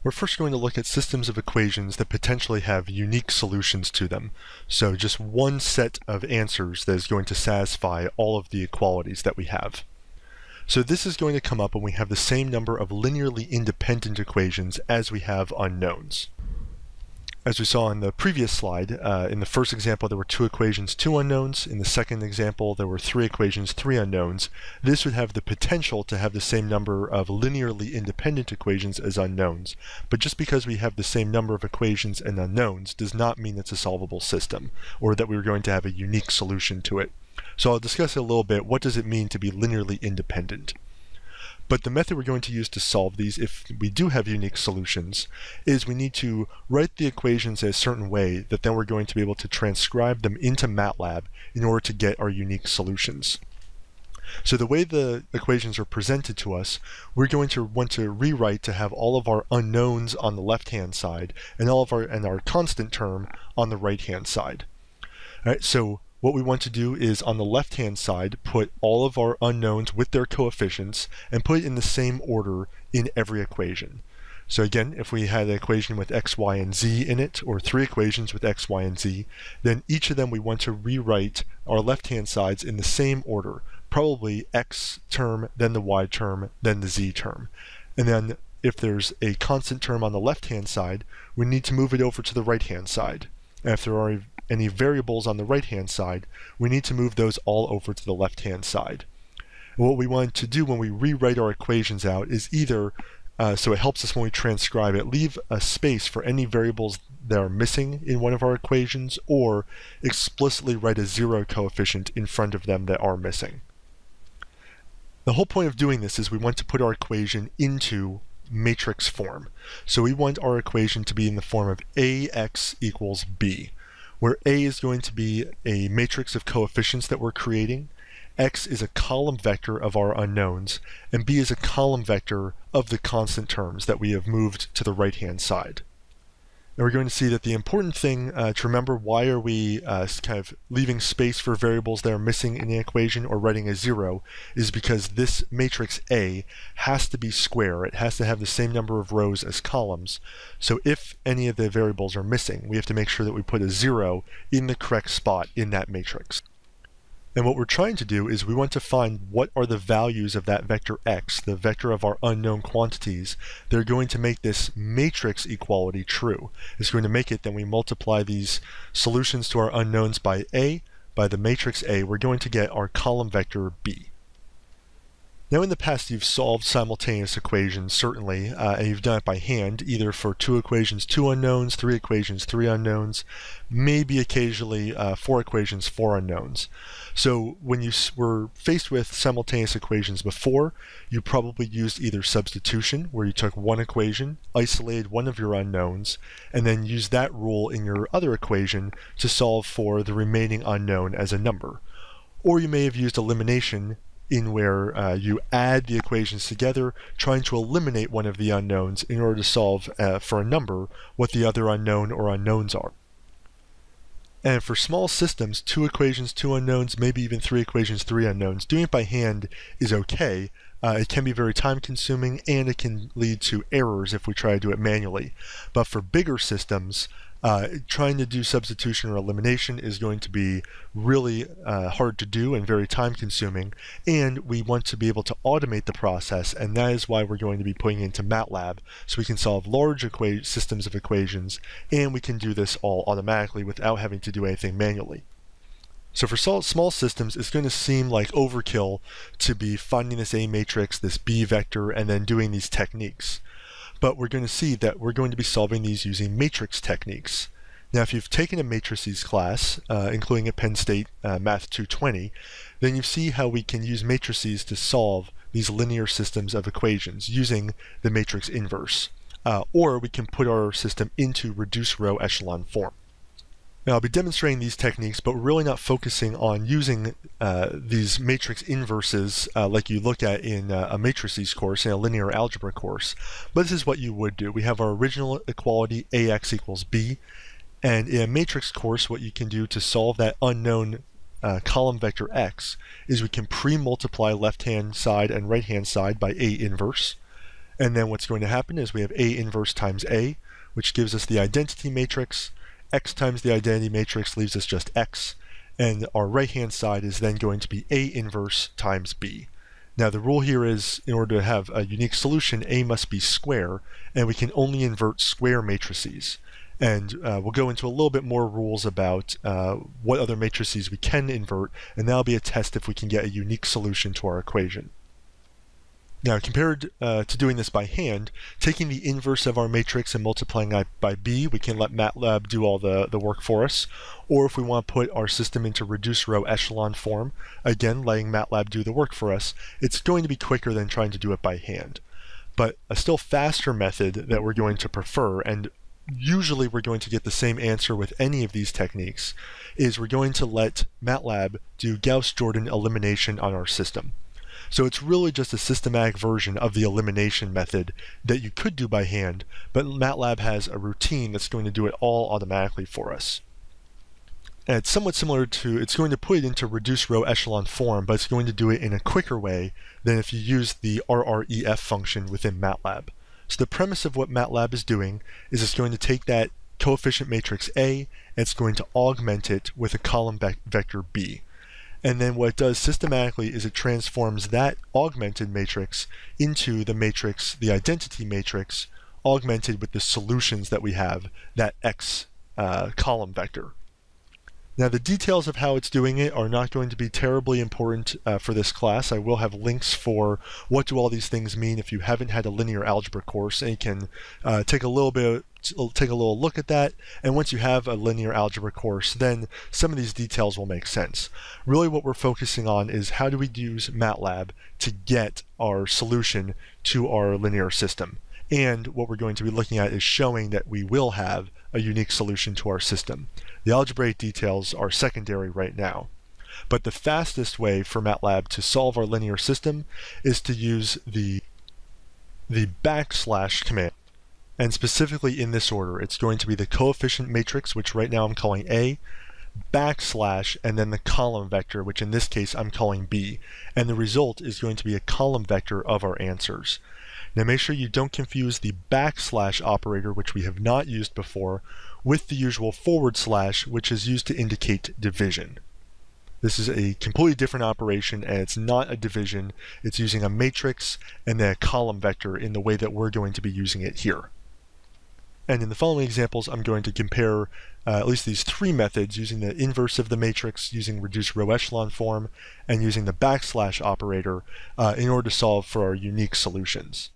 We're first going to look at systems of equations that potentially have unique solutions to them. So just one set of answers that is going to satisfy all of the equalities that we have. So this is going to come up when we have the same number of linearly independent equations as we have unknowns. As we saw in the previous slide, in the first example there were 2 equations, 2 unknowns. In the second example there were 3 equations, 3 unknowns. This would have the potential to have the same number of linearly independent equations as unknowns. But just because we have the same number of equations and unknowns does not mean it's a solvable system, or that we're going to have a unique solution to it. So I'll discuss a little bit, what does it mean to be linearly independent? But the method we're going to use to solve these, if we do have unique solutions, is we need to write the equations in a certain way that then we're going to be able to transcribe them into Matlab in order to get our unique solutions. So the way the equations are presented to us, we're going to want to rewrite to have all of our unknowns on the left-hand side and all of our constant term on the right-hand side. All right, so what we want to do is on the left-hand side put all of our unknowns with their coefficients and put it in the same order in every equation. So again, if we had an equation with x, y, and z in it, or 3 equations with x, y, and z, then each of them we want to rewrite our left-hand sides in the same order. Probably x term, then the y term, then the z term. And then if there's a constant term on the left-hand side, we need to move it over to the right-hand side. And if there are any variables on the right-hand side, we need to move those all over to the left-hand side. And what we want to do when we rewrite our equations out is either, so it helps us when we transcribe it, leave a space for any variables that are missing in one of our equations, or explicitly write a 0 coefficient in front of them that are missing. The whole point of doing this is we want to put our equation into matrix form. So we want our equation to be in the form of ax equals b, where A is going to be a matrix of coefficients that we're creating, X is a column vector of our unknowns, and B is a column vector of the constant terms that we have moved to the right-hand side. And we're going to see that the important thing to remember, why are we kind of leaving space for variables that are missing in the equation or writing a 0, is because this matrix A has to be square. It has to have the same number of rows as columns. So if any of the variables are missing, we have to make sure that we put a 0 in the correct spot in that matrix. And what we're trying to do is we want to find what are the values of that vector x, the vector of our unknown quantities. They're going to make this matrix equality true. It's going to make it, then we multiply these solutions to our unknowns by A, by the matrix A, we're going to get our column vector B. Now in the past you've solved simultaneous equations, certainly, and you've done it by hand, either for 2 equations, 2 unknowns, 3 equations, 3 unknowns, maybe occasionally 4 equations, 4 unknowns. So when you were faced with simultaneous equations before, you probably used either substitution, where you took one equation, isolated one of your unknowns, and then used that rule in your other equation to solve for the remaining unknown as a number. Or you may have used elimination, in where you add the equations together, trying to eliminate one of the unknowns in order to solve for a number what the other unknown or unknowns are. And for small systems, 2 equations, 2 unknowns, maybe even 3 equations, 3 unknowns, doing it by hand is okay. It can be very time consuming and it can lead to errors if we try to do it manually. But for bigger systems, trying to do substitution or elimination is going to be really hard to do and very time consuming, and we want to be able to automate the process, and that is why we're going to be putting it into Matlab, so we can solve large systems of equations, and we can do this all automatically without having to do anything manually. So for small systems, it's going to seem like overkill to be finding this A matrix, this B vector, and then doing these techniques. But we're going to see that we're going to be solving these using matrix techniques. Now if you've taken a matrices class, including at Penn State Math 220, then you see how we can use matrices to solve these linear systems of equations using the matrix inverse. Or we can put our system into reduced row echelon form. Now I'll be demonstrating these techniques, but we're really not focusing on using these matrix inverses like you look at in a matrices course, in a linear algebra course. But this is what you would do. We have our original equality ax equals b, and in a matrix course what you can do to solve that unknown column vector x is we can pre-multiply left-hand side and right-hand side by A inverse. And then what's going to happen is we have A inverse times A, which gives us the identity matrix. X times the identity matrix leaves us just X. And our right-hand side is then going to be A inverse times B. Now the rule here is, in order to have a unique solution, A must be square, and we can only invert square matrices. And we'll go into a little bit more rules about what other matrices we can invert, and that'll be a test if we can get a unique solution to our equation. Now, compared to doing this by hand, taking the inverse of our matrix and multiplying it by B, we can let Matlab do all the work for us. Or if we want to put our system into reduced row echelon form, again, letting Matlab do the work for us, it's going to be quicker than trying to do it by hand. But a still faster method that we're going to prefer, and usually we're going to get the same answer with any of these techniques, is we're going to let Matlab do Gauss-Jordan elimination on our system. So it's really just a systematic version of the elimination method that you could do by hand, but Matlab has a routine that's going to do it all automatically for us. And it's somewhat similar to, it's going to put it into reduced row echelon form, but it's going to do it in a quicker way than if you use the RREF function within Matlab. So the premise of what Matlab is doing is it's going to take that coefficient matrix A, and it's going to augment it with a column vector B. And then what it does systematically is it transforms that augmented matrix into the matrix, the identity matrix, augmented with the solutions that we have, that X column vector. Now the details of how it's doing it are not going to be terribly important for this class. I will have links for what do all these things mean if you haven't had a linear algebra course, and you can take a little look at that. And once you have a linear algebra course, then some of these details will make sense. Really what we're focusing on is how do we use MATLAB to get our solution to our linear system. And what we're going to be looking at is showing that we will have a unique solution to our system. The algebraic details are secondary right now. But the fastest way for MATLAB to solve our linear system is to use the backslash command. And specifically in this order, it's going to be the coefficient matrix, which right now I'm calling A, backslash, and then the column vector, which in this case I'm calling B. And the result is going to be a column vector of our answers. Now make sure you don't confuse the backslash operator, which we have not used before, with the usual forward slash, which is used to indicate division. This is a completely different operation, and it's not a division. It's using a matrix and then a column vector in the way that we're going to be using it here. And in the following examples, I'm going to compare at least these three methods using the inverse of the matrix, using reduced row echelon form, and using the backslash operator in order to solve for our unique solutions.